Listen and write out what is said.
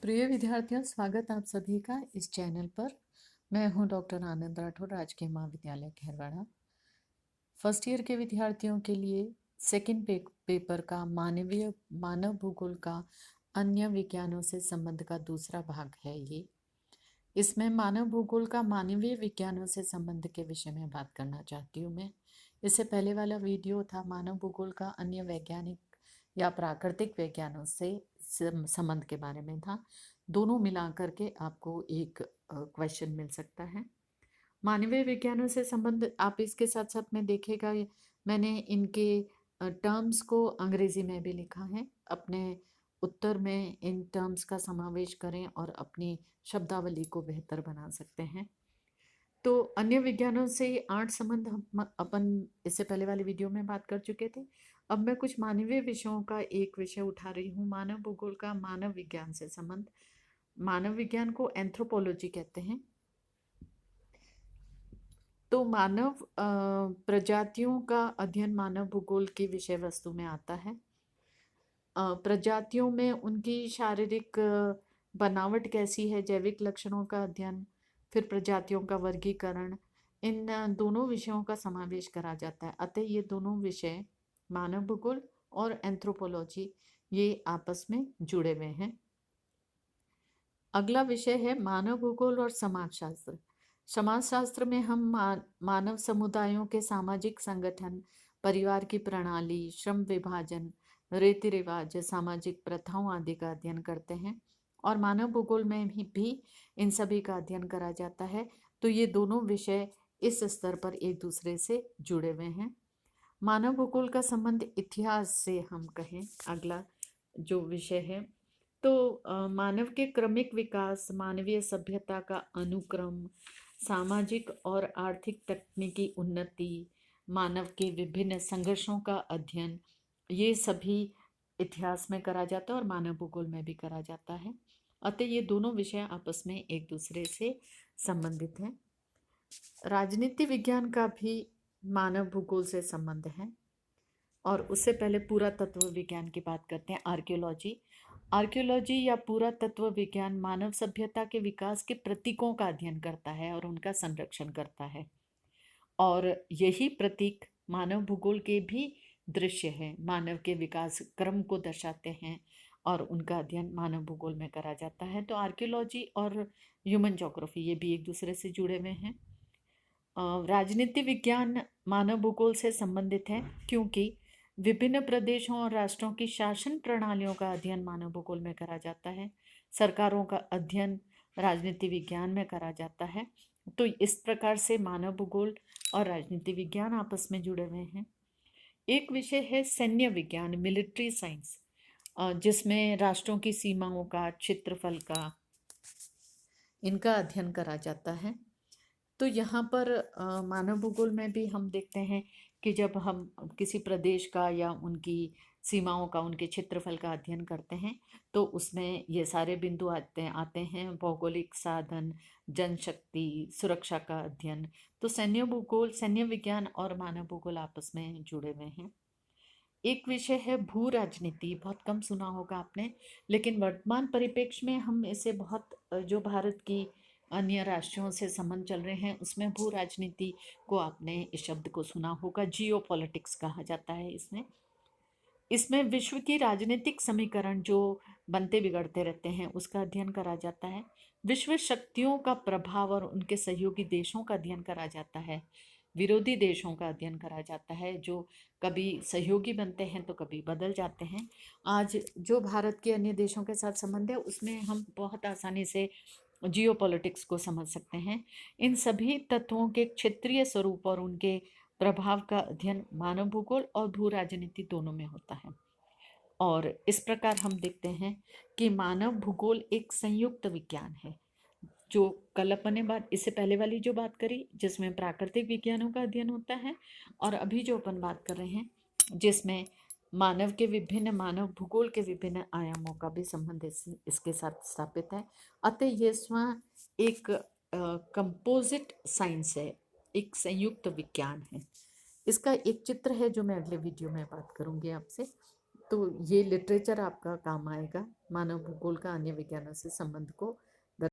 प्रिय विद्यार्थियों, स्वागत आप सभी का इस चैनल पर। मैं हूं डॉक्टर आनंद राठौर, राजकीय महाविद्यालय खैरवाड़ा। फर्स्ट ईयर के विद्यार्थियों के लिए सेकंड पेपर का मानव भूगोल का अन्य विज्ञानों से संबंध का दूसरा भाग है ये। इसमें मानव भूगोल का मानवीय विज्ञानों से संबंध के विषय में बात करना चाहती हूँ मैं। इससे पहले वाला वीडियो था मानव भूगोल का अन्य वैज्ञानिक या प्राकृतिक विज्ञानों से संबंध के बारे में था। दोनों मिला करके आपको एक क्वेश्चन मिल सकता है। मानवीय विज्ञानों से संबंध आप इसके साथ साथ में देखेगा, मैंने इनके टर्म्स को अंग्रेजी में भी लिखा है। अपने उत्तर में इन टर्म्स का समावेश करें और अपनी शब्दावली को बेहतर बना सकते हैं। तो अन्य विज्ञानों से 8 संबंध हम अपन इससे पहले वाले वीडियो में बात कर चुके थे। अब मैं कुछ मानवीय विषयों का एक विषय उठा रही हूँ, मानव भूगोल का मानव विज्ञान से संबंध। मानव विज्ञान को एंथ्रोपोलॉजी कहते हैं। तो मानव प्रजातियों का अध्ययन मानव भूगोल की विषय वस्तु में आता है। प्रजातियों में उनकी शारीरिक बनावट कैसी है, जैविक लक्षणों का अध्ययन, फिर प्रजातियों का वर्गीकरण, इन दोनों विषयों का समावेश करा जाता है। अतः ये दोनों विषय मानव भूगोल और एंथ्रोपोलॉजी ये आपस में जुड़े हुए हैं। अगला विषय है मानव भूगोल और समाजशास्त्र। समाजशास्त्र में हम मानव समुदायों के सामाजिक संगठन, परिवार की प्रणाली, श्रम विभाजन, रीति रिवाज, सामाजिक प्रथाओं आदि का अध्ययन करते हैं। और मानव भूगोल में भी इन सभी का अध्ययन करा जाता है। तो ये दोनों विषय इस स्तर पर एक दूसरे से जुड़े हुए हैं। मानव भूगोल का संबंध इतिहास से हम कहें, अगला जो विषय है, तो मानव के क्रमिक विकास, मानवीय सभ्यता का अनुक्रम, सामाजिक और आर्थिक तकनीकी उन्नति, मानव के विभिन्न संघर्षों का अध्ययन, ये सभी इतिहास में करा जाता है और मानव भूगोल में भी करा जाता है। अतः ये दोनों विषय आपस में एक दूसरे से संबंधित हैं। राजनीति विज्ञान का भी मानव भूगोल से संबंध है। और उससे पहले पुरातत्व विज्ञान की बात करते हैं, आर्कियोलॉजी। आर्कियोलॉजी या पुरातत्व विज्ञान मानव सभ्यता के विकास के प्रतीकों का अध्ययन करता है और उनका संरक्षण करता है। और यही प्रतीक मानव भूगोल के भी दृश्य हैं, मानव के विकास क्रम को दर्शाते हैं और उनका अध्ययन मानव भूगोल में करा जाता है। तो आर्कियोलॉजी और ह्यूमन ज्योग्राफी ये भी एक दूसरे से जुड़े हुए हैं। राजनीति विज्ञान मानव भूगोल से संबंधित है क्योंकि विभिन्न प्रदेशों और राष्ट्रों की शासन प्रणालियों का अध्ययन मानव भूगोल में करा जाता है। सरकारों का अध्ययन राजनीति विज्ञान में करा जाता है। तो इस प्रकार से मानव भूगोल और राजनीति विज्ञान आपस में जुड़े हुए हैं। एक विषय है सैन्य विज्ञान, मिलिट्री साइंस, जिसमें राष्ट्रों की सीमाओं का, क्षेत्रफल का, इनका अध्ययन करा जाता है। तो यहाँ पर मानव भूगोल में भी हम देखते हैं कि जब हम किसी प्रदेश का या उनकी सीमाओं का, उनके क्षेत्रफल का अध्ययन करते हैं तो उसमें ये सारे बिंदु आते हैं, भौगोलिक साधन, जनशक्ति, सुरक्षा का अध्ययन। तो सैन्य भूगोल, सैन्य विज्ञान और मानव भूगोल आपस में जुड़े हुए हैं। एक विषय है भू राजनीति, बहुत कम सुना होगा आपने, लेकिन वर्तमान परिप्रेक्ष्य में हम इसे बहुत, जो भारत की अन्य राष्ट्रों से संबंध चल रहे हैं उसमें भू राजनीति को आपने इस शब्द को सुना होगा, जियो पॉलिटिक्स कहा जाता है इसमें विश्व की राजनीतिक समीकरण जो बनते बिगड़ते रहते हैं उसका अध्ययन करा जाता है। विश्व शक्तियों का प्रभाव और उनके सहयोगी देशों का अध्ययन करा जाता है। विरोधी देशों का अध्ययन करा जाता है जो कभी सहयोगी बनते हैं तो कभी बदल जाते हैं। आज जो भारत के अन्य देशों के साथ संबंध है उसमें हम बहुत आसानी से जियोपॉलिटिक्स को समझ सकते हैं। इन सभी तत्वों के क्षेत्रीय स्वरूप और उनके प्रभाव का अध्ययन मानव भूगोल और भू राजनीति दोनों में होता है। और इस प्रकार हम देखते हैं कि मानव भूगोल एक संयुक्त विज्ञान है। जो कल अपन ने बात, इससे पहले वाली जो बात करी जिसमें प्राकृतिक विज्ञानों का अध्ययन होता है, और अभी जो अपन बात कर रहे हैं जिसमें मानव भूगोल के विभिन्न आयामों का भी संबंध इसके साथ स्थापित है। अतः ये स्वयं एक कंपोजिट साइंस है, एक संयुक्त विज्ञान है। इसका एक चित्र है जो मैं अगले वीडियो में बात करूंगी आपसे। तो ये लिटरेचर आपका काम आएगा मानव भूगोल का अन्य विज्ञानों से संबंध को